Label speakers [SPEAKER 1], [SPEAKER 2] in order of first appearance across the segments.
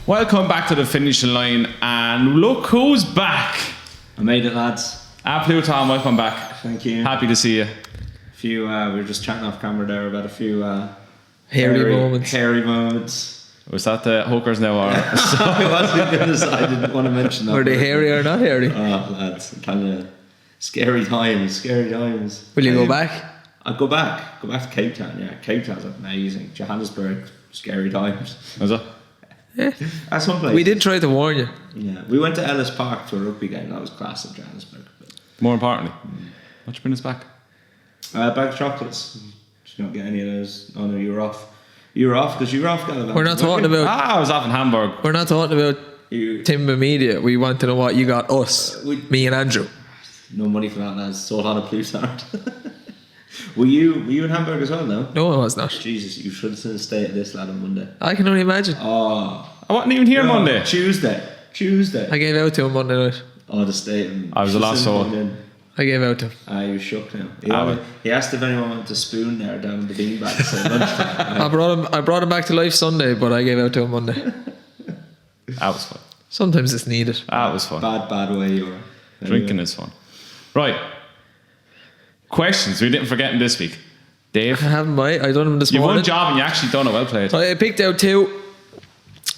[SPEAKER 1] Welcome back to the finishing line, and look who's back.
[SPEAKER 2] I made it, lads.
[SPEAKER 1] Pluton, welcome back.
[SPEAKER 2] Thank you.
[SPEAKER 1] Happy to see you.
[SPEAKER 2] We were just chatting off camera there about a few
[SPEAKER 3] hairy moments.
[SPEAKER 2] Hairy moments.
[SPEAKER 1] Was that the hookers now? Or?
[SPEAKER 2] I didn't want to mention that.
[SPEAKER 3] Were they hairy or not hairy?
[SPEAKER 2] Oh, lads, kind of scary times.
[SPEAKER 3] Will you go back?
[SPEAKER 2] I'll go back to Cape Town. Yeah, Cape Town's amazing. Johannesburg, scary times.
[SPEAKER 1] Was it?
[SPEAKER 3] Yeah.
[SPEAKER 2] At some place.
[SPEAKER 3] We did try to warn you.
[SPEAKER 2] Yeah, we went to Ellis Park to a rugby game. That was class in Johannesburg.
[SPEAKER 1] More importantly, what you bring us back?
[SPEAKER 2] Bag of chocolates. Did you not get any of those? Oh no, you were off. You were off because you were off.
[SPEAKER 3] We're not talking about.
[SPEAKER 1] I was off in Hamburg.
[SPEAKER 3] We're not talking about Timber Media. We want to know what you got us, me and Andrew.
[SPEAKER 2] No money for that, lads. Sold on a Pluton. Were you in Hamburg as well?
[SPEAKER 3] No, I was not.
[SPEAKER 2] Jesus, you should have stayed at this lad on Monday.
[SPEAKER 3] I can only imagine.
[SPEAKER 2] Oh,
[SPEAKER 1] I wasn't even here Monday.
[SPEAKER 2] Tuesday.
[SPEAKER 3] I gave out to him Monday night.
[SPEAKER 2] Oh, the state.
[SPEAKER 1] I was the last soul.
[SPEAKER 3] I gave out to him.
[SPEAKER 2] He was shook now. He asked if anyone wanted to spoon there down in the beanbag at lunchtime.
[SPEAKER 3] I brought him back to life Sunday, but I gave out to him Monday.
[SPEAKER 1] That was fun.
[SPEAKER 3] Sometimes it's needed.
[SPEAKER 1] That was fun.
[SPEAKER 2] Bad way you were.
[SPEAKER 1] Drinking is fun. Right. Questions we didn't forget in this week. Dave,
[SPEAKER 3] I haven't. I done them this morning.
[SPEAKER 1] You've one job and you actually done it. Well played.
[SPEAKER 3] I picked out two.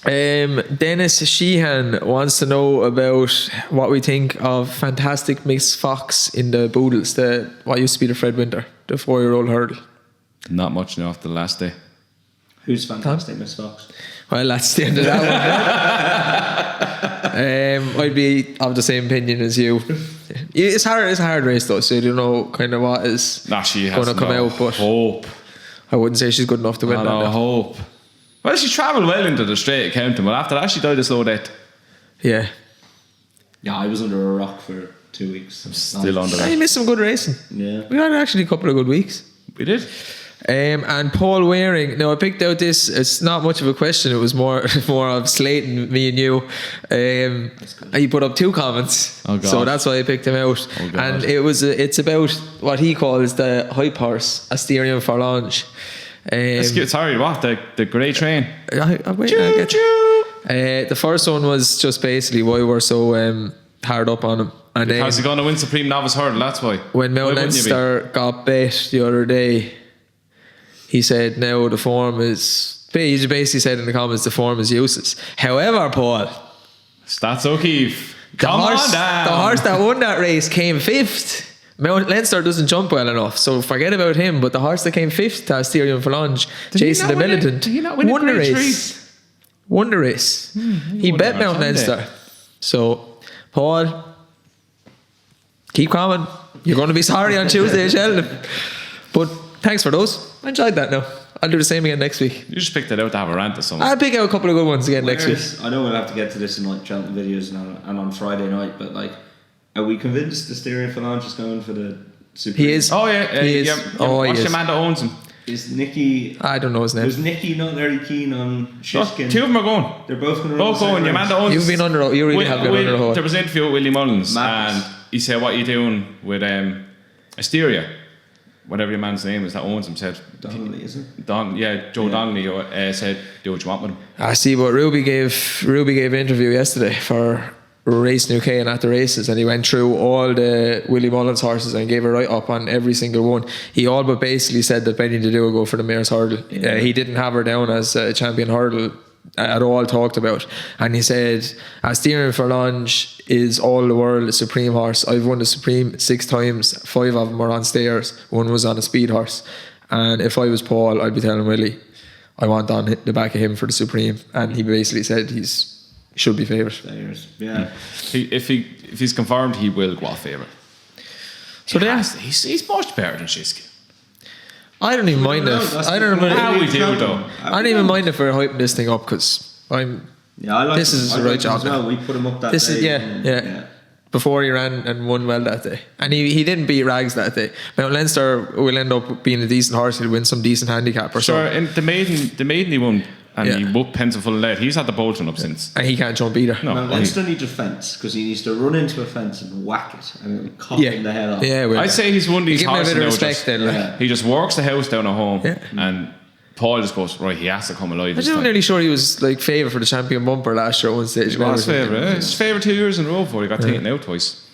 [SPEAKER 3] Dennis Sheehan wants to know about what we think of Fantastic Miss Fox in the Boodles, what used to be the Fred Winter, the 4-year-old hurdle.
[SPEAKER 1] Not much now after the last day.
[SPEAKER 2] Who's Fantastic Miss Fox?
[SPEAKER 3] Well, that's the end of that one. I'd be of the same opinion as you. It's a hard race though, so you don't know kind of what is going to come out. But
[SPEAKER 1] hope.
[SPEAKER 3] I wouldn't say she's good enough to win.
[SPEAKER 1] No hope. Well, she travelled well into the straight at Cheltenham, but after that she died a slow death.
[SPEAKER 3] Yeah,
[SPEAKER 2] I was under a rock for 2 weeks.
[SPEAKER 1] I'm still under that.
[SPEAKER 3] You missed some good racing.
[SPEAKER 2] Yeah,
[SPEAKER 3] we had actually a couple of good weeks.
[SPEAKER 1] We did.
[SPEAKER 3] And Paul Waring. Now I picked out this. It's not much of a question. It was more of slating me and you. He put up 2 comments, so that's why I picked him out. And it's about what he calls the hype horse, Asterion Forlange.
[SPEAKER 1] Sorry, what? The grey train?
[SPEAKER 3] The first one was just basically why we're so hard up on him. And
[SPEAKER 1] because he's going to win Supreme Novice Hurdle, that's why.
[SPEAKER 3] When Mount Leinster got bet the other day, he said now the form is... He basically said in the comments the form is useless. However, Paul...
[SPEAKER 1] Stats O'Keefe.
[SPEAKER 3] The horse that won that race came 5th. Mount Leinster doesn't jump well enough, so forget about him. But the horse that came 5th to Asterion Forlange, Jason the Militant, won the race. Won the race. He bet Mount Leinster. So, Paul, keep coming. You're going to be sorry on Tuesday at Cheltenham. But thanks for those. I enjoyed that now. I'll do the same again next week.
[SPEAKER 1] You just picked it out to have a rant or something.
[SPEAKER 3] I'll pick out a couple of good ones again next week.
[SPEAKER 2] I know we'll have to get to this in like Cheltenham videos and on Friday night, but like, are we convinced Asterion Forlange is going for the Supreme?
[SPEAKER 3] He is.
[SPEAKER 1] Oh yeah,
[SPEAKER 3] he is.
[SPEAKER 1] What's your man that owns him?
[SPEAKER 2] Is Nicky?
[SPEAKER 3] I don't know his name.
[SPEAKER 2] Was Nicky not very keen on Shishkin?
[SPEAKER 1] 2 of them are going.
[SPEAKER 2] They're both going to
[SPEAKER 1] both going. Your man that owns.
[SPEAKER 3] You've been under. You really have been under the hole.
[SPEAKER 1] There was an interview with Willie Mullins,
[SPEAKER 2] Madness.
[SPEAKER 1] and he said, "What are you doing with Asteria?" Whatever your man's name is that owns him said.
[SPEAKER 2] Donnelly, is it?
[SPEAKER 1] Joe Donnelly said, "Do what you want with him."
[SPEAKER 3] I see, but Ruby gave an interview yesterday for Racing UK and at the races, and he went through all the Willie Mullins horses and gave a write up on every single one. He all but basically said that Benny Dadu will go for the Mayor's Hurdle. He didn't have her down as a champion hurdle at all talked about, and he said Asterion Forlange is all the world a Supreme horse. I've won the Supreme 6 times, 5 of them were on stairs, 1 was on a speed horse, and if I was Paul I'd be telling Willie I want on the back of him for the Supreme, and he basically said he should be favourite.
[SPEAKER 2] Yeah.
[SPEAKER 1] If he's confirmed, he will go off favourite. So he's much better than Shishkin.
[SPEAKER 3] I don't even mind if I don't even mind if we're hyping this thing up, because
[SPEAKER 2] I like
[SPEAKER 3] this is the right job.
[SPEAKER 2] Well. We put him up that
[SPEAKER 3] this
[SPEAKER 2] day.
[SPEAKER 3] Is yeah. Before he ran and won well that day, and he didn't beat Rags that day. Mount Leinster will end up being a decent horse. He'll win some decent handicap or so.
[SPEAKER 1] In the maiden he won. And he whooped Pencil full of lead. He's had the Bolton up since.
[SPEAKER 3] And he can't jump either.
[SPEAKER 2] No, Leinster needs a fence, because he needs to run into a fence and whack it and cock him the head off.
[SPEAKER 3] Yeah,
[SPEAKER 1] I'd say he's one of these horses
[SPEAKER 3] now. He just
[SPEAKER 1] works the house down at home and Paul just goes, right, he has to come alive.
[SPEAKER 3] I'm nearly sure he was like favourite for the champion bumper last year at one stage.
[SPEAKER 1] He was favourite. He's favourite 2 years in a row before he got taken out twice.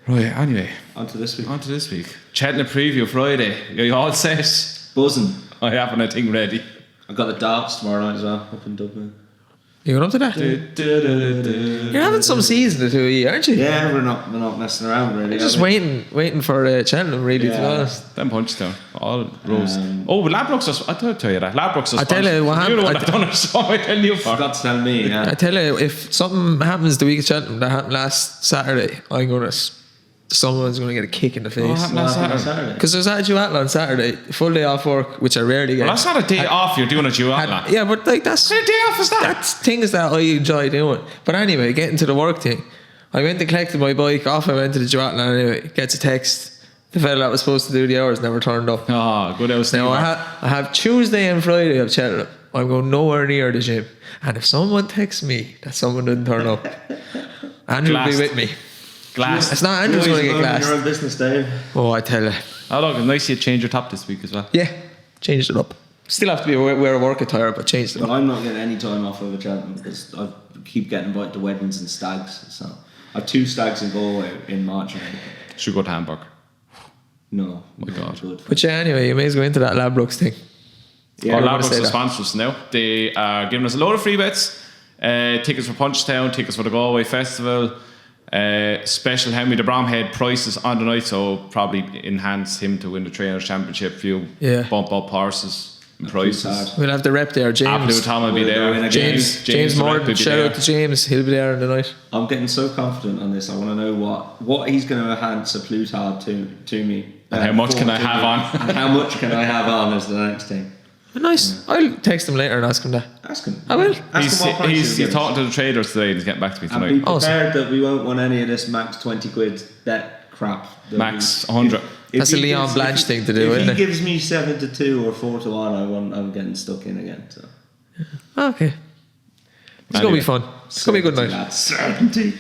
[SPEAKER 1] Right, anyway.
[SPEAKER 2] On to this week.
[SPEAKER 1] Cheltenham preview Friday. Are you all set?
[SPEAKER 2] Buzzing.
[SPEAKER 1] I have a thing ready.
[SPEAKER 2] I've got the darts tomorrow night as well, up in Dublin.
[SPEAKER 3] You going up to that? You're having some season or two, aren't you?
[SPEAKER 2] Yeah, we're not messing around really.
[SPEAKER 3] You're just waiting for Cheltenham, really, to be honest.
[SPEAKER 1] Them Punchestown, all rows. But Ladbrokes, I tell you that. Ladbrokes
[SPEAKER 3] I tell you what happened.
[SPEAKER 1] You're the one that done it, so I tell you.
[SPEAKER 2] Forgot to tell me, yeah.
[SPEAKER 3] I tell you, if something happens the week of Cheltenham that happened last Saturday, someone's going to get a kick in the face.
[SPEAKER 1] What happened last Saturday?
[SPEAKER 3] Because I was at a duathlon on Saturday, full day off work, which I rarely get.
[SPEAKER 1] Well, that's not a day off, you're doing a duathlon.
[SPEAKER 3] Yeah, but like that's...
[SPEAKER 1] What kind of day off is that?
[SPEAKER 3] That's things that I enjoy doing. But anyway, getting to the work thing, I went to collect my bike, off I went to the duathlon anyway, gets a text. The fella that was supposed to do the hours never turned up.
[SPEAKER 1] Oh, good house.
[SPEAKER 3] Now I have Tuesday and Friday of Cheltenham. I'm going nowhere near the gym. And if someone texts me that someone didn't turn up, Andrew will be with me.
[SPEAKER 1] Glass.
[SPEAKER 3] It's not Andrew's going to get glassed.
[SPEAKER 2] Your own business, Dave.
[SPEAKER 3] Oh, I tell you.
[SPEAKER 1] Oh, look, it's nice you change your top this week as well.
[SPEAKER 3] Yeah, changed it up. Still have to be wear a work attire, but changed it
[SPEAKER 2] But
[SPEAKER 3] up.
[SPEAKER 2] I'm not getting any time off over Cheltenham because I keep getting invited to weddings and stags. So I have 2 stags in Galway in March.
[SPEAKER 1] Should go to Hamburg.
[SPEAKER 2] No.
[SPEAKER 1] My God.
[SPEAKER 2] Good.
[SPEAKER 3] But yeah, anyway, you may as well go into that Ladbrokes thing.
[SPEAKER 2] Yeah,
[SPEAKER 1] Our
[SPEAKER 3] I wanna
[SPEAKER 1] Ladbrokes
[SPEAKER 3] say
[SPEAKER 1] are
[SPEAKER 3] that.
[SPEAKER 1] sponsors now. They are giving us a load of free bets. Tickets for Punchestown, tickets for the Galway Festival. Special Henry de Bromhead prices on the night, so probably enhance him to win the Trainers Championship. Few bump up horses and prices.
[SPEAKER 3] We'll have the rep there, James.
[SPEAKER 1] Blue Tom will be there.
[SPEAKER 3] James Morton. Shout out to James. He'll be there on the night.
[SPEAKER 2] I'm getting so confident on this. I want to know what he's going to enhance a Plutard to me.
[SPEAKER 1] And how much can I have on?
[SPEAKER 2] And how much can I have on is the next thing.
[SPEAKER 3] Nice. I'll text him later and ask him that.
[SPEAKER 2] Ask him.
[SPEAKER 3] I will.
[SPEAKER 1] He's talking to the traders today and he's getting back to me
[SPEAKER 2] And
[SPEAKER 1] tonight.
[SPEAKER 2] be prepared that we won't want any of this max 20 quid bet crap.
[SPEAKER 1] Max 100.
[SPEAKER 3] That's a Leon Blanche thing to do,
[SPEAKER 2] if
[SPEAKER 3] isn't
[SPEAKER 2] he
[SPEAKER 3] it?
[SPEAKER 2] gives me 7-2 or 4-1, I'm getting stuck in again. So.
[SPEAKER 3] Okay. It's going to be fun. It's going to be a good night.
[SPEAKER 2] Certainty.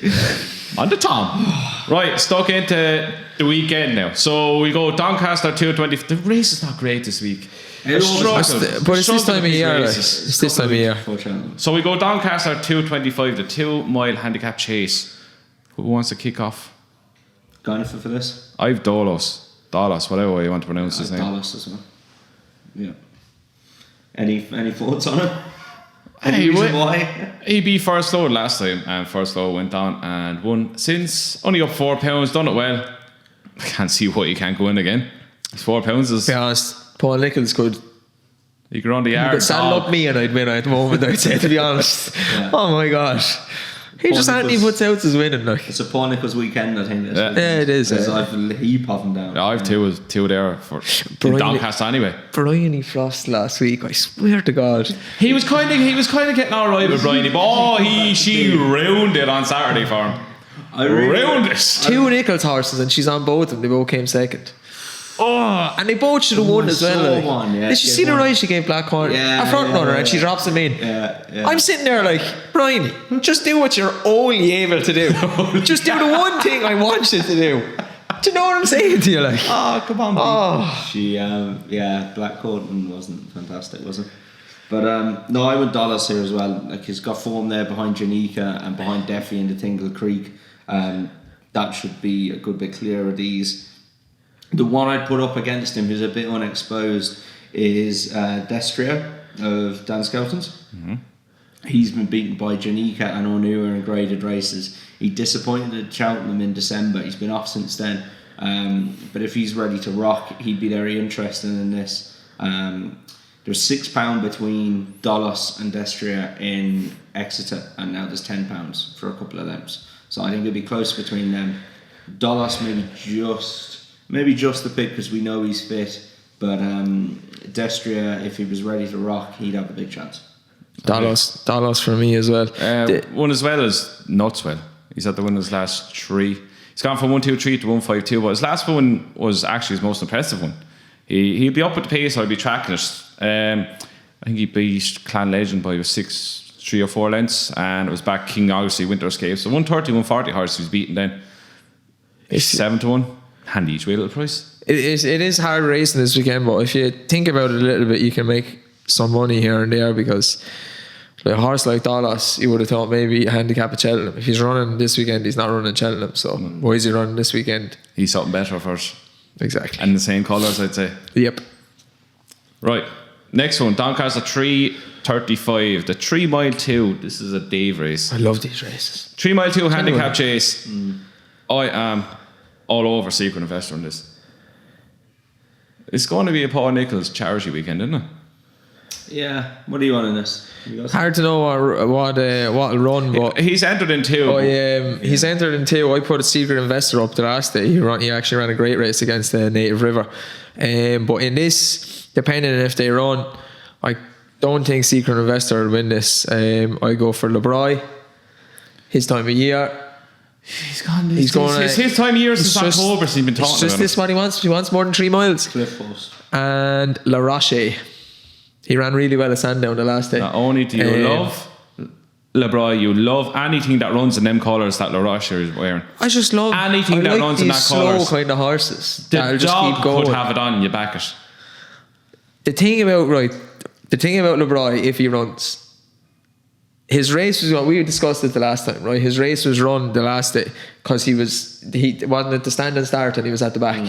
[SPEAKER 1] On the Tom. Right, stuck into the weekend now. So we go Doncaster 220. The race is not great this week.
[SPEAKER 3] But it's this time of year. It's this time of year.
[SPEAKER 1] So we go Doncaster 225, the 2 mile handicap chase. Who wants to kick off?
[SPEAKER 2] Going for this?
[SPEAKER 1] I've Dolos, whatever way you want to pronounce his name.
[SPEAKER 2] Dolos as well. Yeah. Any thoughts on it?
[SPEAKER 1] Any
[SPEAKER 2] reason why?
[SPEAKER 1] He beat First Load last time, and First Load went on and won. Since only up £4, done it well. I can't see why you can't go in again. £4 is.
[SPEAKER 3] To be honest, Paul Nichols could.
[SPEAKER 1] You can run the yard.
[SPEAKER 3] But stand up me and I'd win at the moment, I'd say, to be honest.
[SPEAKER 2] Yeah.
[SPEAKER 3] Oh my gosh. He
[SPEAKER 2] Paul
[SPEAKER 3] just hadn't even puts out his winning. Like.
[SPEAKER 2] It's a Paul Nichols weekend, I think.
[SPEAKER 3] Yeah, it is.
[SPEAKER 2] Because I've a heap of them down.
[SPEAKER 1] Yeah, I've two there for Doncaster anyway.
[SPEAKER 3] Bryony Frost last week, I swear to God.
[SPEAKER 1] He was kind of getting all right with Bryony, but she ruined it on Saturday for him. Ruined it.
[SPEAKER 3] 2 Nichols horses and she's on both of them. They both came second. Oh, and they both should have won as well. Like.
[SPEAKER 2] One, yeah,
[SPEAKER 3] Did you see the ride she gave Black Horn? A front runner and she drops him in.
[SPEAKER 2] Yeah.
[SPEAKER 3] I'm sitting there like, Bryony, just do what you're only able to do. Just do the one thing I want you to do. Do you know what I'm saying to you? Like,
[SPEAKER 2] oh, come on.
[SPEAKER 3] Oh.
[SPEAKER 2] She, Black Horton wasn't fantastic, was it? But no, I would Dollars here as well. Like he's got form there behind Janika and behind Deffy in the Tingle Creek. That should be a good bit clearer of these. The one I'd put up against him, who's a bit unexposed, is Destria of Dan Skelton's. Mm-hmm. He's been beaten by Janika and Onua in graded races. He disappointed at Cheltenham in December. He's been off since then. But if he's ready to rock, he'd be very interested in this. There's £6 between Dolos and Destria in Exeter, and now there's £10 for a couple of them. So I think it'll be close between them. Dolos maybe just the pick because we know he's fit, but Destria, if he was ready to rock, he'd have a big chance.
[SPEAKER 3] Dolos for me as well.
[SPEAKER 1] One as well as Nutswell. He's had the win his last 3. He's gone from 1-2-3 to 1-5-2, but his last one was actually his most impressive one. He'll be up at the pace, I'll be tracking it. I think he beat Clan Legend by 3 or 4 lengths, and it was back King Augusty Winter Escape. So 130, 140 horse he was beaten then. 7-1. Handy each way little price.
[SPEAKER 3] it is hard racing this weekend, but if you think about it a little bit, you can make some money here and there, because like a horse like Dallas, you would have thought maybe a handicap at Cheltenham. If he's running this weekend, he's not running Cheltenham. So why is he running this weekend?
[SPEAKER 1] He's something better first.
[SPEAKER 3] Exactly.
[SPEAKER 1] And the same colours, I'd say.
[SPEAKER 3] Yep.
[SPEAKER 1] Right. Next one, Doncaster 3:35. The 3 mile 2. This is a Dave race.
[SPEAKER 3] I love these races.
[SPEAKER 1] 3 mile 2 handicap chase. I am all over Secret Investor on this. It's going to be a Paul Nichols charity weekend, isn't it?
[SPEAKER 2] Yeah. What do you want in this?
[SPEAKER 3] Hard to know what'll run, but
[SPEAKER 1] he's entered in 2.
[SPEAKER 3] he's entered in 2. I put a Secret Investor up the last day. He actually ran a great race against the Native River. But in this, depending on if they run, I don't think Secret Investor will win this. I go for LeBroy. His time of year.
[SPEAKER 1] He's gone. It's his time of year since October. He's been talking about.
[SPEAKER 3] It's just this what he wants. He wants more than 3 miles.
[SPEAKER 2] Cliff Post.
[SPEAKER 3] And La Roche. He ran really well at Sandown the last day.
[SPEAKER 1] Not only do you love LeBroy, you love anything that runs in them colours that La Roche is wearing.
[SPEAKER 3] I just love
[SPEAKER 1] anything that runs in that colours.
[SPEAKER 3] Slow kind of horses.
[SPEAKER 1] The dog could have it on and you back it.
[SPEAKER 3] The thing about LeBroy, if he runs, his race was what we discussed it the last time, right? His race was run the last day because he wasn't at the stand and start and he was at the back,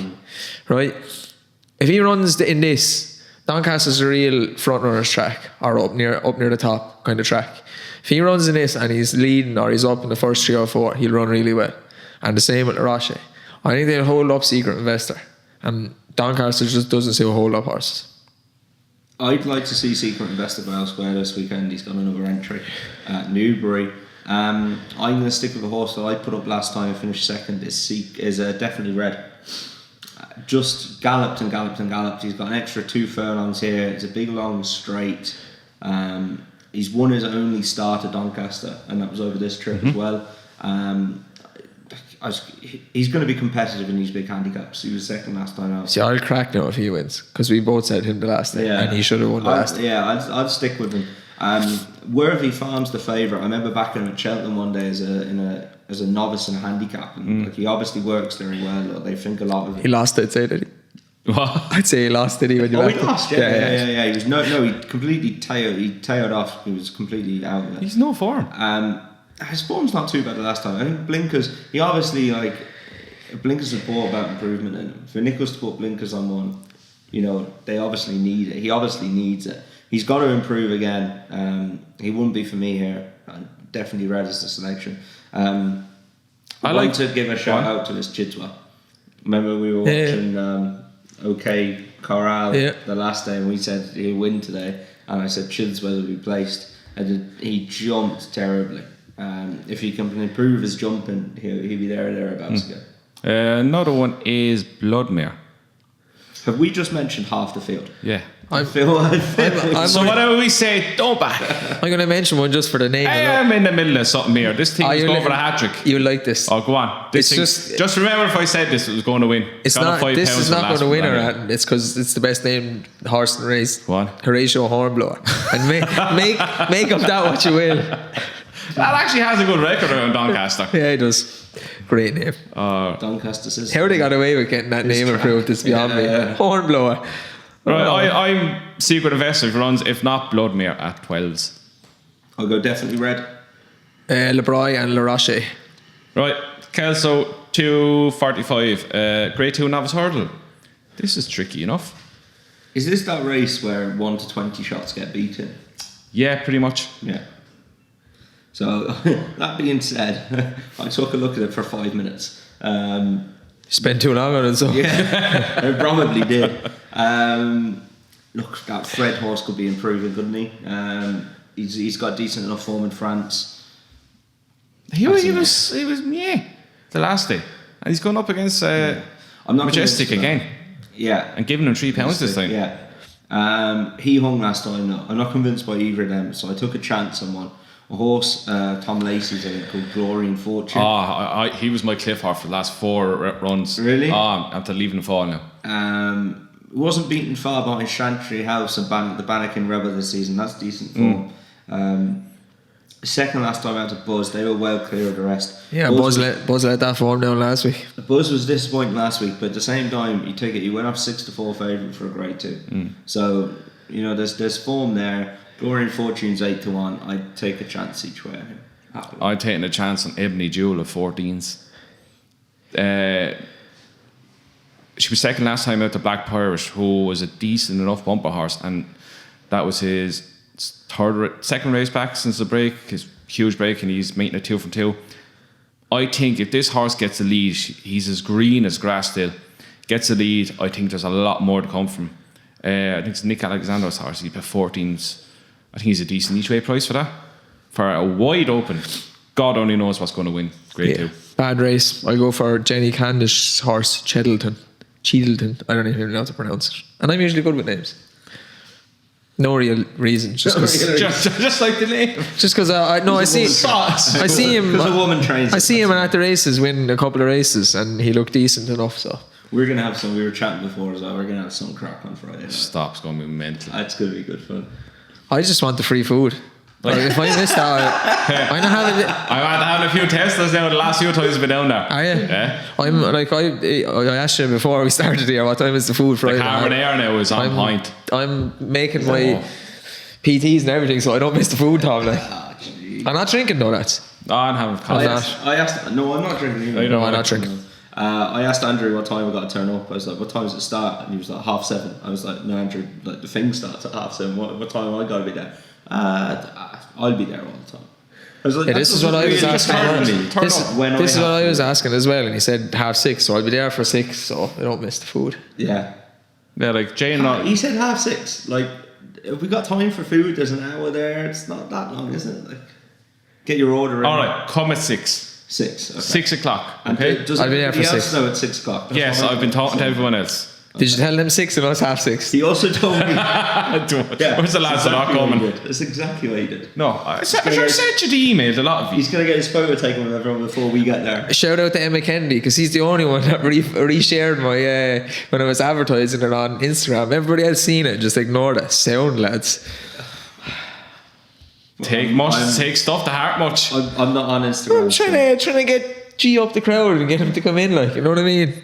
[SPEAKER 3] right? If he runs in this, Doncaster's a real front runner's track, or up near the top kind of track. If he runs in this and he's leading or he's up in the first 3 or 4, he'll run really well. And the same with La Roche. I think they'll hold up Secret Investor, and Doncaster just doesn't see a hold up horses.
[SPEAKER 2] I'd like to see Secret Investor go elsewhere this weekend. He's got another entry at Newbury. I'm going to stick with the horse that I put up last time and finished second. Is definitely red. Just galloped and galloped and galloped. He's got an extra 2 furlongs here. It's a big long straight. He's won his only start at Doncaster, and that was over this trip as well. He's going to be competitive in these big handicaps. He was second last time out.
[SPEAKER 3] See, I'll crack now if he wins, because we both said him the last day, and he should have won the last day.
[SPEAKER 2] Yeah, I'd stick with him. Worthy Farm's the favourite. I remember backing him at Cheltenham one day as a novice in a handicap, and like, he obviously works very well. They think a lot of him.
[SPEAKER 3] He lost, I'd say, did he?
[SPEAKER 1] What?
[SPEAKER 3] I'd say he lost, did he? When you
[SPEAKER 2] he lost. Yeah. He was he completely tailed off. He was completely out of it.
[SPEAKER 1] He's no form.
[SPEAKER 2] His form's not too bad the last time. I think blinkers. He obviously blinkers have brought about improvement in him. For Nichols to put blinkers on one, they obviously need it. He obviously needs it. He's got to improve again. He wouldn't be for me here. Definitely red as the selection. I like to give a shout out to this Chidswell. Remember we were watching OK Corral the last day, and we said he'll win today, and I said Chidswell will be placed, and he jumped terribly. If he can improve his jumping, he'll be thereabouts again.
[SPEAKER 1] Another one is Bloodmere.
[SPEAKER 2] Have we just mentioned half the field?
[SPEAKER 1] Yeah.
[SPEAKER 2] I feel
[SPEAKER 1] so whatever we say, don't back.
[SPEAKER 3] I'm going to mention one just for the name.
[SPEAKER 1] I am in the middle of something here. This thing is going for a hat-trick.
[SPEAKER 3] You like this?
[SPEAKER 1] Oh, go on. Just remember, if I said this, it was going to win.
[SPEAKER 3] This is not going to win or anything. It's because it's the best named horse in the race.
[SPEAKER 1] Go on.
[SPEAKER 3] Horatio Hornblower. And make of that what you will.
[SPEAKER 1] That actually has a good record around Doncaster.
[SPEAKER 3] Yeah, it does. Great name.
[SPEAKER 2] Doncaster says.
[SPEAKER 3] How they got away with getting that name approved is beyond me. Hornblower.
[SPEAKER 1] Right, I'm Secret Investor if runs, if not Bloodmere at 12s.
[SPEAKER 2] I'll go definitely red.
[SPEAKER 3] LeBroy and La Roche.
[SPEAKER 1] Right, Kelso 2:45. Grade 2 novice hurdle. This is tricky enough.
[SPEAKER 2] Is this that race where 1 to 20 shots get beaten?
[SPEAKER 1] Yeah, pretty much.
[SPEAKER 2] Yeah. So that being said, I took a look at it for 5 minutes.
[SPEAKER 3] Spent too long on it, so
[SPEAKER 2] yeah, I probably did. Look, that Fred horse could be improving, couldn't he? He's got decent enough form in France.
[SPEAKER 1] He was the last day, and he's going up against I'm not Majestic again.
[SPEAKER 2] Yeah,
[SPEAKER 1] and giving him £3 this time.
[SPEAKER 2] Yeah, he hung last time. No, I'm not convinced by either of them, so I took a chance on one. A horse, Tom Lacey's called Glory and Fortune.
[SPEAKER 1] He was my cliff horse for the last 4 runs.
[SPEAKER 2] Really?
[SPEAKER 1] After leaving the fall now.
[SPEAKER 2] Wasn't beaten far behind Chantry House and the Bannakin Rebel this season. That's decent form. Second last time out to Buzz, they were well clear of the rest.
[SPEAKER 3] Yeah, Buzz let that form down last week.
[SPEAKER 2] Buzz was disappointing last week, but at the same time, he went up 6-4 favourite for a grade 2. So there's form there. Glory and Fortune's 8-1. I'd take a chance each way.
[SPEAKER 1] I'm taking a chance on Ebony Jewel of 14s. She was second last time out to Black Pirate, who was a decent enough bumper horse, and that was his second race back since the break, his huge break, and he's making a 2 from 2. I think if this horse gets a lead, he's as green as grass still. Gets a lead, I think there's a lot more to come from. I think it's Nick Alexander's horse. He's got 14s. I think he's a decent each way price for that. For a wide open, God only knows what's going to win. Grade 2.
[SPEAKER 3] Bad race. I go for Jenny Candish's horse, Cheltenham. I don't even know how to pronounce it. And I'm usually good with names. No real reason. Just
[SPEAKER 1] like the name.
[SPEAKER 3] Just because I see him.
[SPEAKER 2] Because a woman trains.
[SPEAKER 3] I see him at the races win a couple of races, and he looked decent enough. So
[SPEAKER 2] we're gonna have some. We were chatting before as well. We're gonna have some crack on Friday night.
[SPEAKER 1] Stop! It's gonna be mental.
[SPEAKER 2] It's gonna be good fun.
[SPEAKER 3] I just want the free food. Like, if I missed that, I know how to.
[SPEAKER 1] I'm having a few Teslas now. The last few times I've been down there.
[SPEAKER 3] Are you?
[SPEAKER 1] Yeah.
[SPEAKER 3] I'm like I asked you before we started here. What time is the food Friday?
[SPEAKER 1] The carbonara now is on point.
[SPEAKER 3] I'm making my PTs and everything, so I don't miss the food, Tom. Like, I'm not drinking though.
[SPEAKER 1] I'm having coffee.
[SPEAKER 2] I'm not drinking either.
[SPEAKER 3] No, I'm not drinking.
[SPEAKER 2] I asked Andrew what time we got to turn up. I was like, what time does it start? And he was like, 7:30. I was like, no, Andrew, like the thing starts at 7:30. What time have I got to be there? I'll be there all the time. I was like,
[SPEAKER 3] this is what I was asking. This is what I was asking as well, and he said 6:30, so I'll be there for 6, so I don't miss the food.
[SPEAKER 2] Yeah.
[SPEAKER 1] Yeah, like Jane.
[SPEAKER 2] He said 6:30. Like, if we got time for food, there's an hour there. It's not that long, is it? Like, get your order in.
[SPEAKER 1] All right, come at 6.
[SPEAKER 2] 6. Okay.
[SPEAKER 1] 6 o'clock. Okay.
[SPEAKER 2] Does
[SPEAKER 3] I'll be there for 6.
[SPEAKER 2] No, at 6 o'clock.
[SPEAKER 1] Yes, I've been talking to everyone else.
[SPEAKER 3] Did you tell them 6 and us 6:30?
[SPEAKER 2] He also told me.
[SPEAKER 1] Where's the lads that are coming?
[SPEAKER 2] That's exactly what he did.
[SPEAKER 1] No, I sent you the email. A lot of you.
[SPEAKER 2] He's going to get his photo taken with everyone before we get there.
[SPEAKER 3] Shout out to Emma Kennedy, because he's the only one that reshared my when I was advertising it on Instagram. Everybody else seen it, just ignored it. Sound, lads.
[SPEAKER 1] Take stuff to heart much.
[SPEAKER 2] I'm not on Instagram.
[SPEAKER 3] I'm trying to get G up the crowd and get him to come in, like, you know what I mean?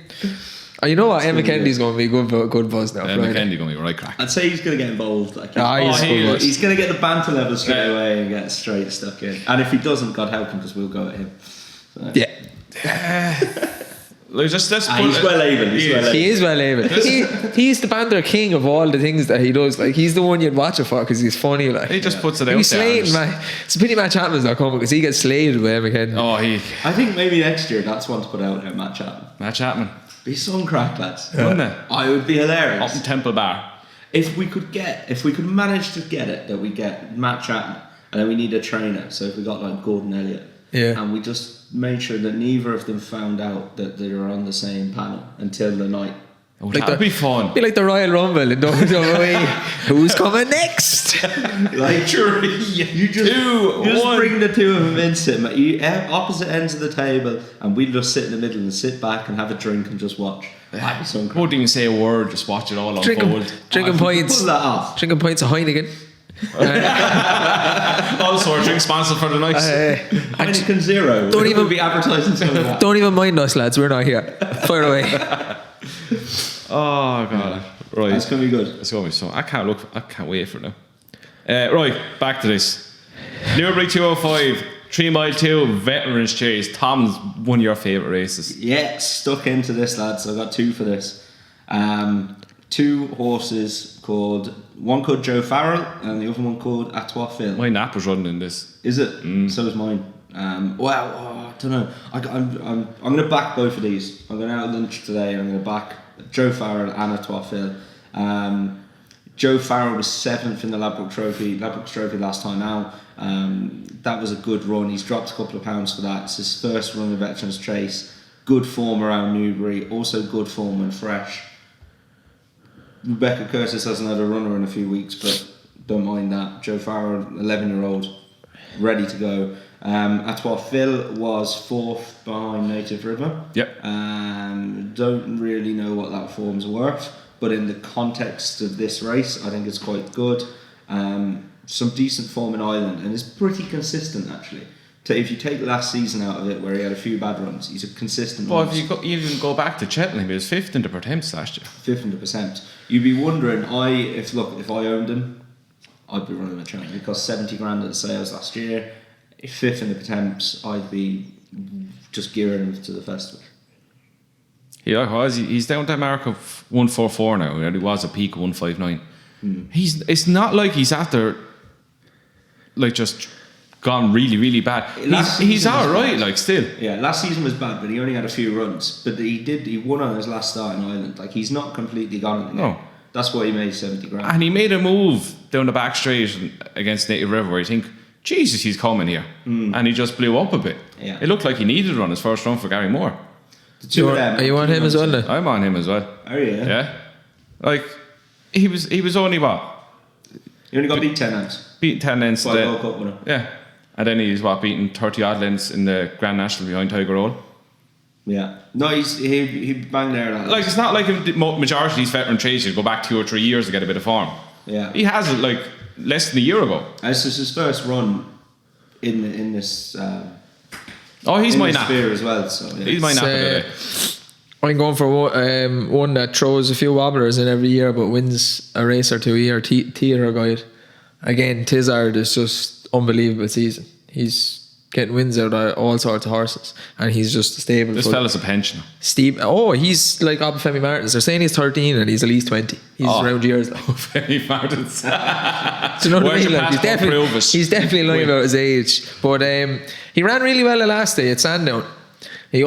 [SPEAKER 3] You know what? Emma Kennedy's going to be a good buzz now.
[SPEAKER 1] Emma Kennedy's going to be right crack.
[SPEAKER 2] I'd say he's going to get involved. Like,
[SPEAKER 3] he's
[SPEAKER 2] going to get the banter level straight away and get straight stuck in. And if he doesn't, God help him, because we'll go at him. So.
[SPEAKER 3] Yeah.
[SPEAKER 1] He's
[SPEAKER 2] well able.
[SPEAKER 3] He is well able. He's the banter king of all the things that he does. Like, he's the one you'd watch it for because he's funny. Like,
[SPEAKER 1] he just puts it out
[SPEAKER 3] he's
[SPEAKER 1] there.
[SPEAKER 3] Slating, man. It's a pity Matt Chapman's not coming because he gets slated by Emma Kennedy.
[SPEAKER 2] I think maybe next year that's one to put out there, Matt Chapman.
[SPEAKER 1] Matt Chapman.
[SPEAKER 2] Be some crack, lads.
[SPEAKER 1] Wouldn't it?
[SPEAKER 2] I would be hilarious.
[SPEAKER 1] Up in Temple Bar.
[SPEAKER 2] If we could manage to get it, that we get Matt Chapman, and then we need a trainer. So if we got like Gordon Elliott, and we just made sure that neither of them found out that they were on the same panel until the night.
[SPEAKER 1] Oh, like that'd be fun.
[SPEAKER 3] Be like the Royal Rumble in WWE. Who's coming next?
[SPEAKER 2] Like, you just bring the two of them in, sit opposite ends of the table, and we'd just sit in the middle and sit back and have a drink and just watch.
[SPEAKER 1] Wouldn't even say a word, just watch it all unfold.
[SPEAKER 3] Drinking pints.
[SPEAKER 2] Pull that off.
[SPEAKER 3] Drinking pints of Heineken.
[SPEAKER 1] Also, our drink sponsor for the night.
[SPEAKER 2] Heineken Zero. Don't even be advertising some of that.
[SPEAKER 3] Don't even mind us, lads. We're not here. Fire away.
[SPEAKER 1] Oh god! Right,
[SPEAKER 2] it's gonna be good.
[SPEAKER 1] It's gonna be so. I can't wait for it now. Right, back to this. Newbury 205, 3 mile 2 Veterans Chase. Tom's one of your favourite races.
[SPEAKER 2] Yeah, stuck into this, lads. I got 2 for this. 2 horses one called Joe Farrell and the other one called Atois Phil.
[SPEAKER 1] My nap was running in this.
[SPEAKER 2] Is it? So is mine. I don't know. I'm going to back both of these. I'm going out at lunch today and I'm going to back Joe Farrell and Atois Phil. Joe Farrell was 7th in the Ladbrokes Trophy last time out. That was a good run. He's dropped a couple of pounds for that. It's his first run of Veterans Chase. Good form around Newbury. Also good form when fresh. Rebecca Curtis hasn't had a runner in a few weeks, but don't mind that. Joe Farrell, 11-year-old, ready to go. Atois Phil was 4th behind Native River.
[SPEAKER 1] Yep.
[SPEAKER 2] Don't really know what that form's worth, but in the context of this race, I think it's quite good. some decent form in Ireland, and is pretty consistent actually. If you take last season out of it, where he had a few bad runs, he's a consistent.
[SPEAKER 1] Well, if you even go back to Cheltenham, he was 5th in the attempts last year.
[SPEAKER 2] 5th in the percent. You'd be wondering, if I owned him, I'd be running a train. He cost 70 grand at the sales last year. If 5th in the attempts, I'd be just gearing him to the festival.
[SPEAKER 1] He's down to a mark of 144 now. He was a peak of 159. It's not like he's at there, like just gone really, really bad. He's alright, like still.
[SPEAKER 2] Yeah, last season was bad, but he only had a few runs. But he won on his last start in Ireland. Like, he's not completely gone in the game. No. That's why he made 70 grand.
[SPEAKER 1] And he made a move down the back straight against Native River where you think, Jesus, he's coming here. And he just blew up a bit.
[SPEAKER 2] Yeah.
[SPEAKER 1] It looked like he needed to run his first run for Gary Moore.
[SPEAKER 3] Are you on him as well then?
[SPEAKER 1] I'm on him as well.
[SPEAKER 2] Are you?
[SPEAKER 1] Yeah. Like, he was only what?
[SPEAKER 2] He only got beat 10 lengths.
[SPEAKER 1] Beat 10 lengths.
[SPEAKER 2] World Cup winner.
[SPEAKER 1] Yeah. And then he's beaten 30 odd lengths in the Grand National behind Tiger Roll.
[SPEAKER 2] Yeah. No, he banged there.
[SPEAKER 1] Like, it's not like the majority of these veteran chasers go back 2 or 3 years to get a bit of form.
[SPEAKER 2] Yeah.
[SPEAKER 1] He has it like less than a year ago.
[SPEAKER 2] This is his first run in this.
[SPEAKER 1] He's my nap
[SPEAKER 2] as well. So yeah.
[SPEAKER 1] He's my nap today.
[SPEAKER 3] I'm going for one that throws a few wobblers in every year, but wins a race or 2 a year. Theatre Guide. Again, Tizard is just unbelievable season. He's getting wins out of all sorts of horses, and he's just a stable.
[SPEAKER 1] This fella's a pensioner.
[SPEAKER 3] He's like Femi Martins. They're saying he's 13 and he's at least 20. He's around years.
[SPEAKER 1] Femi Martins.
[SPEAKER 3] Do you know what I mean? Like, he's definitely lying about his age. But he ran really well the last day at Sandown. He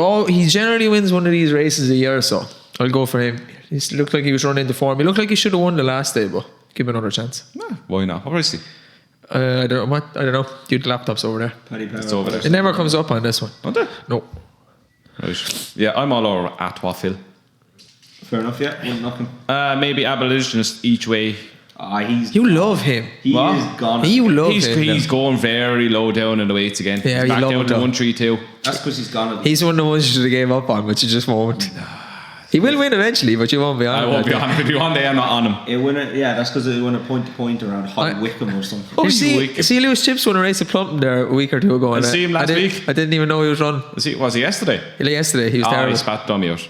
[SPEAKER 3] generally wins one of these races a year or so. I'll go for him. He looked like he was running into form. He looked like he should have won the last day, but give him another chance.
[SPEAKER 1] Why not? Obviously.
[SPEAKER 3] I don't know. Dude, the laptop's over there.
[SPEAKER 2] Paddy Power.
[SPEAKER 1] It's over there.
[SPEAKER 3] It never comes up on this one.
[SPEAKER 1] Don't it?
[SPEAKER 3] No.
[SPEAKER 1] Right. Yeah, I'm all over at Waffle.
[SPEAKER 2] Fair enough, yeah. Wouldn't knock him.
[SPEAKER 1] Maybe Abolitionist each way.
[SPEAKER 3] You love him.
[SPEAKER 2] He is gone.
[SPEAKER 3] You love him.
[SPEAKER 1] He's going very low down in the weights again.
[SPEAKER 3] Yeah,
[SPEAKER 1] he's back down to 132.
[SPEAKER 2] That's because he's gone.
[SPEAKER 3] He's one of the ones you should have gave up on, but you just won't. He will win eventually, but you won't be on him.
[SPEAKER 1] I won't be on him. If you one day I'm not on him.
[SPEAKER 2] That's because they win a point around High Wycombe or something.
[SPEAKER 3] Oh, see Lewis Chips won a race at Plumpton there a week or two ago.
[SPEAKER 1] I see him last week.
[SPEAKER 3] I didn't even know he was run.
[SPEAKER 1] Was he yesterday?
[SPEAKER 3] Yesterday, he was terrible.
[SPEAKER 1] He spat dummy out.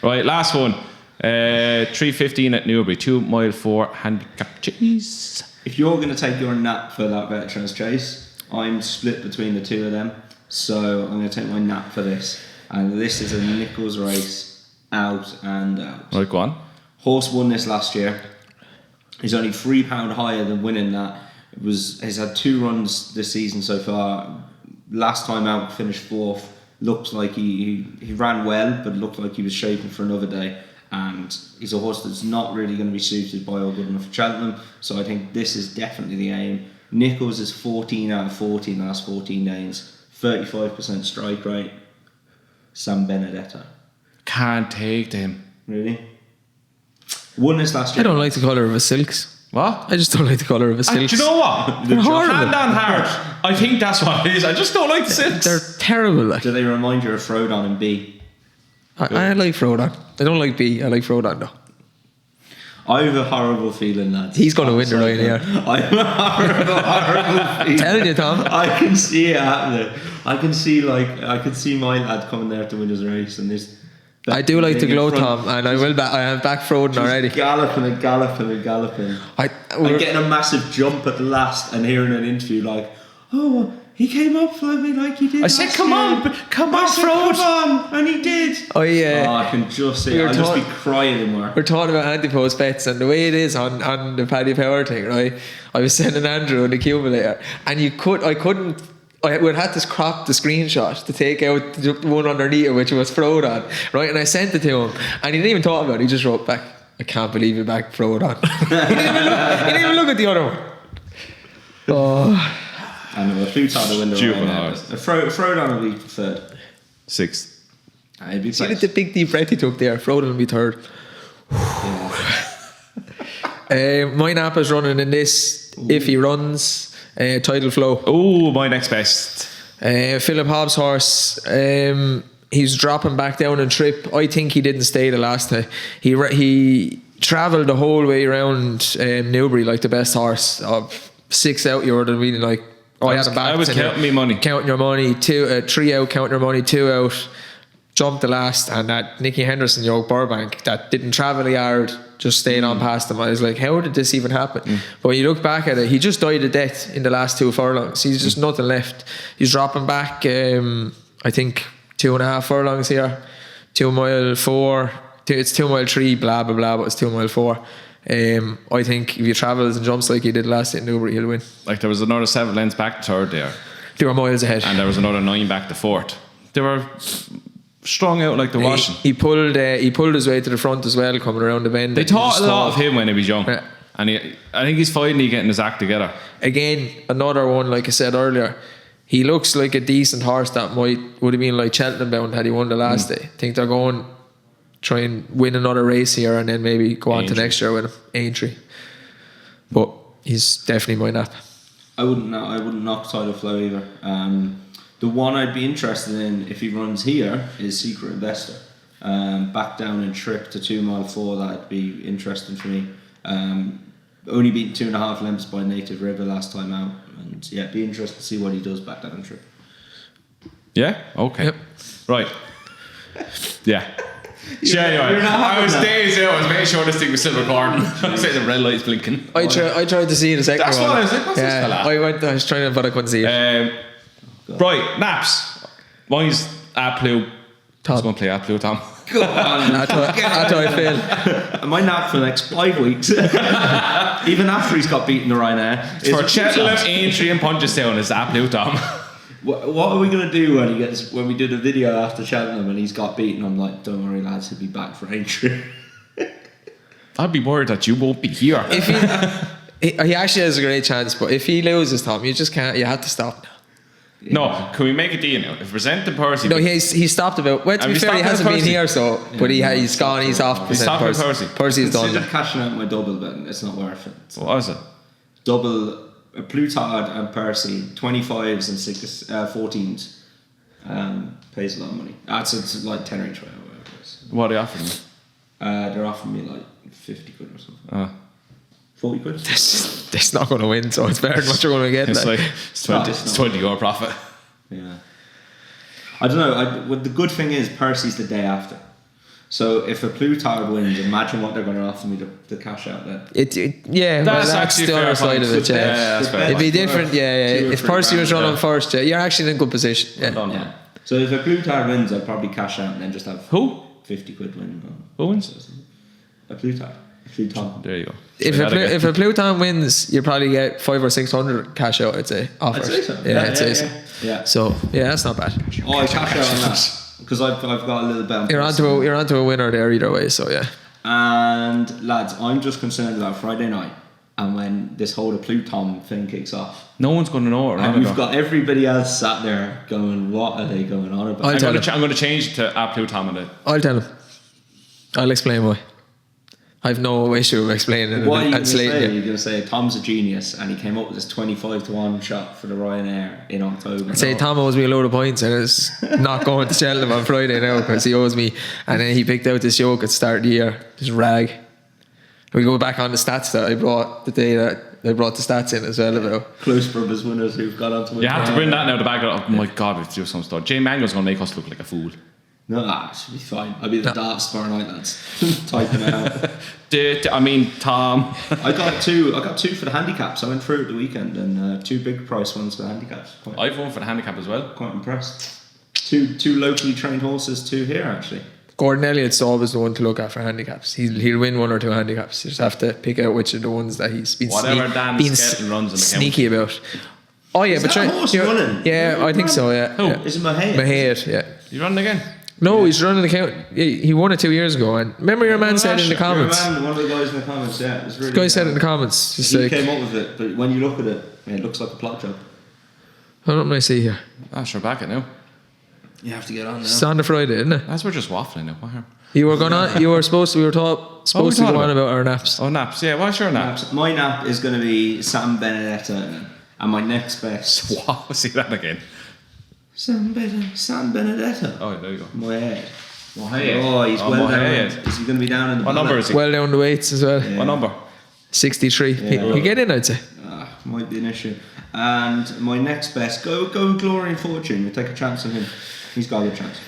[SPEAKER 1] Right, last one. 3:15 at Newbury, 2 mile 4 handicap chase.
[SPEAKER 2] If you're going to take your nap for that veterans chase, I'm split between the two of them, so I'm going to take my nap for this. And this is a Nichols race, out and out.
[SPEAKER 1] Right, go on.
[SPEAKER 2] Horse won this last year. He's only £3 higher than winning that. He's had 2 runs this season so far. Last time out, finished 4th. Looks like he ran well, but looked like he was shaping for another day. And he's a horse that's not really going to be suited by all good enough for Cheltenham. So I think this is definitely the aim. Nichols is 14 out of 40 in the last 14 days. 35% strike rate. San Benedetto.
[SPEAKER 1] Can't take them.
[SPEAKER 2] Really? Won this last year.
[SPEAKER 3] I don't like the colour of his silks.
[SPEAKER 1] What?
[SPEAKER 3] I just don't like the colour of his silks.
[SPEAKER 1] Do you know what?
[SPEAKER 3] They're horrible.
[SPEAKER 1] Hand on heart. I think that's what it is. I just don't like the silks.
[SPEAKER 3] They're terrible. Like.
[SPEAKER 2] Do they remind you of Frodon and B?
[SPEAKER 3] I like Frodon. I don't like B. I like Frodon though.
[SPEAKER 2] I have a horrible feeling, lads.
[SPEAKER 3] He's going to win the right here.
[SPEAKER 2] I have a horrible feeling.
[SPEAKER 3] Telling you, Tom.
[SPEAKER 2] I can see it happening. I can see my lad coming there to win his race, and this.
[SPEAKER 3] I do like to glow, Tom, and I have back Frodon already.
[SPEAKER 2] Galloping. I'm getting a massive jump at the last, and hearing an interview like, "Oh, he came up for me like he did."
[SPEAKER 1] I said, "Come on, Frodon."
[SPEAKER 2] Come on, and he did.
[SPEAKER 3] Oh yeah.
[SPEAKER 2] Oh, I can just see. I'll just be crying in work.
[SPEAKER 3] We're talking about anti-post bets, and the way it is on the Paddy Power thing, right? I was sending Andrew an accumulator, and I would have to crop the screenshot to take out the one underneath it, which was Frodon, right? And I sent it to him, and he didn't even talk about it. He just wrote back, "I can't believe you back Frodon." He didn't even look at the other one. Oh.
[SPEAKER 2] I know, a few times the window. Frodon will be 3rd.
[SPEAKER 1] 6th.
[SPEAKER 2] He'd be
[SPEAKER 3] See the big deep breath he took there. Frodon will be 3rd. My nap is running in this. Ooh. If he runs, Tidal Flow.
[SPEAKER 1] Oh, my next best.
[SPEAKER 3] Philip Hobbs' horse. He's dropping back down in trip. I think he didn't stay the last time. He travelled the whole way around Newbury like the best horse of 6 out, you were really like, I had him back.
[SPEAKER 1] I was counting me money.
[SPEAKER 3] Counting your money. 3 out, counting your money. 2 out. Jumped the last, and that Nicky Henderson yoke Burbank that didn't travel a yard, just stayed on past him. I was like, how did this even happen? But when you look back at it, he just died of death in the last 2 furlongs. He's just nothing left. He's dropping back, I think 2.5 furlongs here, 2 mile 4. It's 2 mile 3, blah blah blah, but it's 2 mile 4. I think if he travels and jumps like he did last at Newbury, he'll win.
[SPEAKER 1] Like there was another 7 lengths back to 3rd there,
[SPEAKER 3] They were miles ahead,
[SPEAKER 1] and there was another 9 back to 4th. They were strung out like the washing.
[SPEAKER 3] He pulled his way to the front as well, coming around the bend.
[SPEAKER 1] They thought a lot of him when he was young,
[SPEAKER 3] Yeah.
[SPEAKER 1] and I think he's finally getting his act together.
[SPEAKER 3] Again, another one, like I said earlier, he looks like a decent horse that would have been like Cheltenham bound had he won the last day. I think they're going try and win another race here and then maybe go on to next year with him, Aintree. But he's definitely my nap.
[SPEAKER 2] I wouldn't knock Tidal Flow either. The one I'd be interested in if he runs here is Secret Investor. Back down and trip to 2 mile 4, that'd be interesting for me. Only beaten 2.5 lengths by Native River last time out, and yeah, be interested to see what he does back down and trip.
[SPEAKER 1] Yeah. Okay.
[SPEAKER 3] Yep.
[SPEAKER 1] Right. Yeah.
[SPEAKER 2] You're not
[SPEAKER 1] I was
[SPEAKER 2] having
[SPEAKER 1] days out. I was making sure this thing was still recording. I was saying the red light's blinking.
[SPEAKER 3] I tried to see the second
[SPEAKER 1] That's
[SPEAKER 3] one.
[SPEAKER 1] what I was like, what's this fella?
[SPEAKER 3] I was trying to, but I couldn't see it.
[SPEAKER 1] Right, naps. Mine's Aplu. I was
[SPEAKER 3] Tom.
[SPEAKER 1] going to play Aplu, Tom.
[SPEAKER 2] Go on.
[SPEAKER 3] That's how I feel.
[SPEAKER 2] I might nap for the next 5 weeks. Even after he's got beaten the Ryanair.
[SPEAKER 1] For Cheltenham, Aintree and Punchestown is Aplu, Tom.
[SPEAKER 2] What are we going to do when we do the video after Cheltenham and he's got beaten? I'm like, don't worry lads, he'll be back for Aintree.
[SPEAKER 1] I'd be worried that you won't be here.
[SPEAKER 3] If he actually has a great chance, but if he loses, Tom, you just can't. You have to stop now.
[SPEAKER 1] No, can we make a deal now? If Present Percy...
[SPEAKER 3] No, he stopped about. Well, to
[SPEAKER 1] Have
[SPEAKER 3] be
[SPEAKER 1] you
[SPEAKER 3] fair, he
[SPEAKER 1] stopped
[SPEAKER 3] hasn't
[SPEAKER 1] at
[SPEAKER 3] been
[SPEAKER 1] Percy?
[SPEAKER 3] here, so but he's gone. He's off.
[SPEAKER 1] He stopped at Percy.
[SPEAKER 3] Percy's done.
[SPEAKER 2] Consider cashing out my double, but it's not worth it.
[SPEAKER 1] What was it?
[SPEAKER 2] Double Plutard and Percy, 25s and 14s. Pays a lot of money. It's like 10 each way or whatever it is.
[SPEAKER 1] What are they offering me?
[SPEAKER 2] They're offering me like 50 quid or something. 40 quid?
[SPEAKER 3] It's not going to win, so it's better than what you're going to get.
[SPEAKER 1] It's like
[SPEAKER 2] it's
[SPEAKER 1] 20 your profit.
[SPEAKER 2] Yeah. I don't know. What the good thing is, Percy's the day after. So if a Plutard wins, imagine what they're going to offer me to cash out then.
[SPEAKER 1] That's actually
[SPEAKER 3] the
[SPEAKER 1] a fair
[SPEAKER 3] other side
[SPEAKER 1] point.
[SPEAKER 3] of it.
[SPEAKER 1] Yeah, that's fair.
[SPEAKER 3] It'd be different.
[SPEAKER 2] 2 or
[SPEAKER 3] If
[SPEAKER 2] 3
[SPEAKER 3] Percy was
[SPEAKER 2] grand,
[SPEAKER 3] running first, you're actually in a good position. Yeah.
[SPEAKER 1] Done.
[SPEAKER 2] Yeah. So if a Plutard wins, I'd probably cash out and then just have
[SPEAKER 1] Who?
[SPEAKER 2] 50 quid win.
[SPEAKER 1] Who wins?
[SPEAKER 2] A Plutard.
[SPEAKER 1] There you go.
[SPEAKER 3] If a Pluton wins, you probably get 500 or 600 cash out. I'd say. Offers.
[SPEAKER 2] I'd say so.
[SPEAKER 3] Yeah, I'd say so.
[SPEAKER 2] Yeah.
[SPEAKER 3] So yeah, that's not bad.
[SPEAKER 2] I cash out on that because I've got a little bit. On
[SPEAKER 3] You're onto a winner there either way. So yeah.
[SPEAKER 2] And lads, I'm just concerned about Friday night and when this whole Pluton thing kicks off.
[SPEAKER 1] No one's going to know it.
[SPEAKER 2] And we've got everybody else sat there going, what are they going on about?
[SPEAKER 3] I'll tell him.
[SPEAKER 1] I'm going to change it to Aplu, Tom, and
[SPEAKER 3] I'll tell him. I'll explain why. I've no issue with explaining it.
[SPEAKER 2] What are you going to say?
[SPEAKER 3] Yeah.
[SPEAKER 2] You're going to say Tom's a genius and he came up with this 25-1 shot for the Ryanair in October.
[SPEAKER 3] I'd say Tom owes me a load of points and is not going to Cheltenham on Friday now because he owes me. And then he picked out this yoke at the start of the year, this rag. We go back on the stats that I brought the day that I brought the stats in as well about.
[SPEAKER 2] Close brothers winners who've got on to win.
[SPEAKER 1] you have to bring that now to back it up. Oh my God, we have to do some stuff. Jay Mango's going to make us look like a fool.
[SPEAKER 2] No, it should be fine. I'll be the darts tomorrow night, lads. Typing it out.
[SPEAKER 1] Tom.
[SPEAKER 2] I got two for the handicaps. I went through it the weekend and 2 big price ones for the handicaps.
[SPEAKER 1] I've won for the handicap as well.
[SPEAKER 2] Quite impressed. Two locally trained horses, 2 here actually.
[SPEAKER 3] Gordon Elliott's always the one to look at for handicaps. He'll win 1 or 2 handicaps. You just have to pick out which of the ones that he's been
[SPEAKER 1] Whatever Dan Skelton runs in the
[SPEAKER 3] sneaky about. Oh yeah,
[SPEAKER 2] Is
[SPEAKER 3] but
[SPEAKER 2] that a horse running?
[SPEAKER 3] Yeah, I think so. Yeah.
[SPEAKER 1] Who?
[SPEAKER 3] Yeah.
[SPEAKER 2] Is it Mahayat?
[SPEAKER 3] Mahayat, yeah.
[SPEAKER 1] You running again?
[SPEAKER 3] No, he's running the count. He won it 2 years ago. And remember, your man said in the comments.
[SPEAKER 2] One of the guys in the comments, yeah, it was really.
[SPEAKER 3] The guy said in the comments. Just
[SPEAKER 2] He
[SPEAKER 3] like,
[SPEAKER 2] came up with it, but when you look at it, it looks like a plot job.
[SPEAKER 3] I don't know what I see here.
[SPEAKER 1] Sure, back it now.
[SPEAKER 2] You have to get on now.
[SPEAKER 3] It's on the Friday, isn't it?
[SPEAKER 1] That's we're just waffling now. What?
[SPEAKER 3] You were going on. You were supposed to. We were supposed to go on about our naps.
[SPEAKER 1] Oh, naps. Yeah, what's your naps?
[SPEAKER 2] My nap is going to be Sam Benedetta, and my next best.
[SPEAKER 1] Wow, see that again.
[SPEAKER 2] Sam Benedetta.
[SPEAKER 1] Oh, there you go.
[SPEAKER 2] My head.
[SPEAKER 1] Mohayed.
[SPEAKER 2] Oh, he's well down.
[SPEAKER 1] Mohayed.
[SPEAKER 2] Is he going to be down in the
[SPEAKER 1] What number is he?
[SPEAKER 3] Well down the weights as well.
[SPEAKER 2] Yeah.
[SPEAKER 1] What number?
[SPEAKER 3] 63.
[SPEAKER 2] Yeah.
[SPEAKER 3] He get in, I'd say.
[SPEAKER 2] Might be an issue. And my next best, go with Glory and Fortune. We'll take a chance on him. He's got a good chance.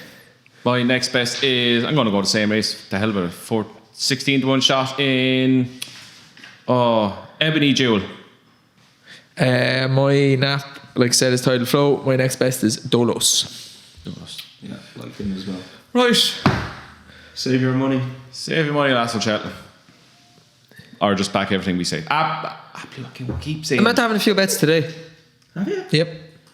[SPEAKER 1] My next best is, I'm going to go the same race. The hell of it. 16 to 1 shot in Ebony Jewel.
[SPEAKER 3] My nap, like I said, is Tidal Flow. My next best is Dolos.
[SPEAKER 2] Yeah, like him as well.
[SPEAKER 1] Right.
[SPEAKER 2] Save your money.
[SPEAKER 1] Save your money, lads, for Cheltenham. Or just back everything we say. Keep saying.
[SPEAKER 3] I'm not having a few bets today.
[SPEAKER 2] Have you?
[SPEAKER 3] Yep.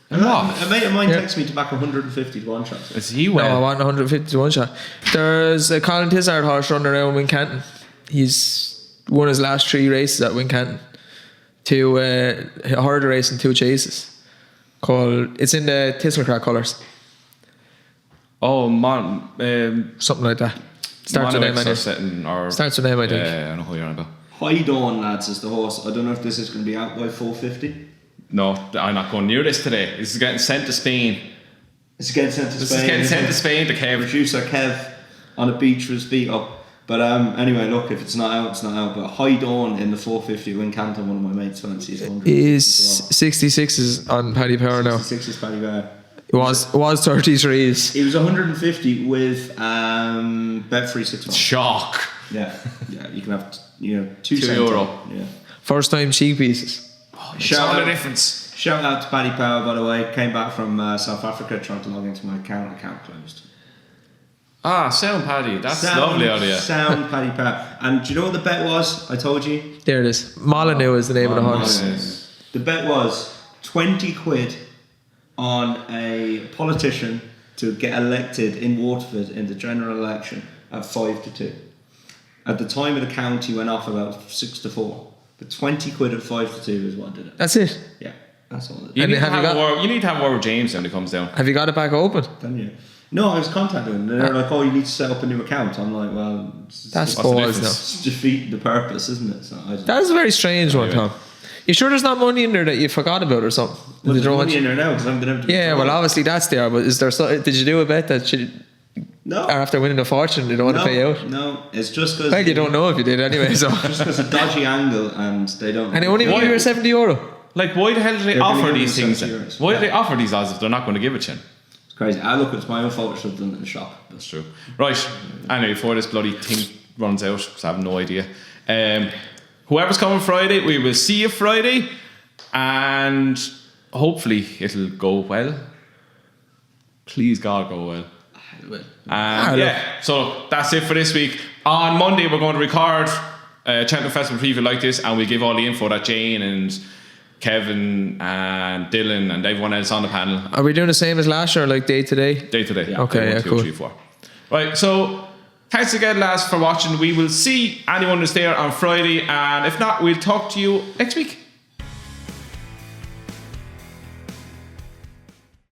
[SPEAKER 1] And what?
[SPEAKER 2] A mate of mine texted me to back 150 to 1 shot.
[SPEAKER 1] Is he
[SPEAKER 3] No,
[SPEAKER 1] well?
[SPEAKER 3] I want 150 to 1 shot. There's a Colin Tizard horse running around Wincanton. He's won his last 3 races at Wincanton. 2 a hurdle race and 2 chases. It's in the Thistlecrack colours.
[SPEAKER 1] Oh,
[SPEAKER 3] Something like that. Starts with M, I think. Starts with M, I think.
[SPEAKER 1] Yeah, I know who you're on about.
[SPEAKER 2] High Dawn, lads, is the horse. I don't know if this is going to be out by 450.
[SPEAKER 1] No, I'm not going near this today. This is getting sent to Spain.
[SPEAKER 2] It's getting sent to Spain.
[SPEAKER 1] This is getting sent to Spain to Kev.
[SPEAKER 2] Producer Kev on a beach with his feet up. But anyway, look, if it's not out, it's not out. But High Dawn in the 450 Wincanton, one of my mates fancies.
[SPEAKER 3] Is 66 is on Paddy Power now.
[SPEAKER 2] 66 is Paddy Power.
[SPEAKER 3] It was 33s.
[SPEAKER 2] He was 150 with Bet-free 6 months.
[SPEAKER 1] Shock.
[SPEAKER 2] Yeah, you can have 2
[SPEAKER 1] €2.
[SPEAKER 2] Yeah.
[SPEAKER 3] First time cheap pieces.
[SPEAKER 1] Shout out the difference.
[SPEAKER 2] Shout out to Paddy Power, by the way. Came back from South Africa, trying to log into my account closed.
[SPEAKER 1] Sound Paddy. That's lovely out of you.
[SPEAKER 2] Sound Paddy Power. And do you know what the bet was? I told you.
[SPEAKER 3] There it is. Molyneux is the name of the horse.
[SPEAKER 2] Molyneux. The bet was 20 quid on a politician to get elected in Waterford in the general election at 5 to 2. At the time of the count, he went off about 6 to 4. But 20 quid at 5 to 2 is what did it.
[SPEAKER 3] That's it.
[SPEAKER 2] Yeah, that's all it is.
[SPEAKER 1] You need to have a word with James when he comes down.
[SPEAKER 3] Have you got it back open?
[SPEAKER 2] Don't you? No, I was contacting them. And they're like, "Oh, you need to set up a new account." I'm like, "Well,
[SPEAKER 3] That's
[SPEAKER 1] the
[SPEAKER 3] balls
[SPEAKER 1] difference?
[SPEAKER 3] now.
[SPEAKER 2] it's defeat the purpose, isn't it?" So
[SPEAKER 3] That is a very strange one,
[SPEAKER 1] Anyway.
[SPEAKER 3] Tom. You sure there's not money in there that you forgot about or something?
[SPEAKER 2] well,
[SPEAKER 3] Did
[SPEAKER 2] there's
[SPEAKER 3] you know
[SPEAKER 2] money
[SPEAKER 3] what-
[SPEAKER 2] in there now because I'm going to.
[SPEAKER 3] Yeah, well, obviously that's there. But is there? Did you do a bet that
[SPEAKER 2] no.
[SPEAKER 3] after winning a fortune they don't want to pay out?
[SPEAKER 2] No, it's just because.
[SPEAKER 3] Well, you don't know if you did anyway. So.
[SPEAKER 2] Just because a dodgy angle and they don't.
[SPEAKER 3] And they only give you €70.
[SPEAKER 1] Like, why the hell do they
[SPEAKER 2] They're
[SPEAKER 1] offer
[SPEAKER 2] gonna give
[SPEAKER 1] these
[SPEAKER 2] you
[SPEAKER 1] things?
[SPEAKER 2] 70
[SPEAKER 1] Then?
[SPEAKER 2] euros.
[SPEAKER 1] Why do they offer these odds if they're not going to give it to you?
[SPEAKER 2] It's crazy. Look, it's my own fault. I should have done it in the shop.
[SPEAKER 1] That's true. Right. Anyway, before this bloody thing runs out, because I have no idea. Whoever's coming Friday, we will see you Friday. And hopefully it'll go well. Please God, go well. And yeah, so that's it for this week. On Monday, we're going to record Cheltenham Festival preview like this, and we'll give all the info that Jane and Kevin and Dylan and everyone else on the panel.
[SPEAKER 3] Are we doing the same as last year, like day to day?
[SPEAKER 1] Day to day.
[SPEAKER 3] Okay, yeah, cool.
[SPEAKER 1] 3, 4. Right, so thanks again, lads, for watching. We will see anyone who's there on Friday, and if not, we'll talk to you next week.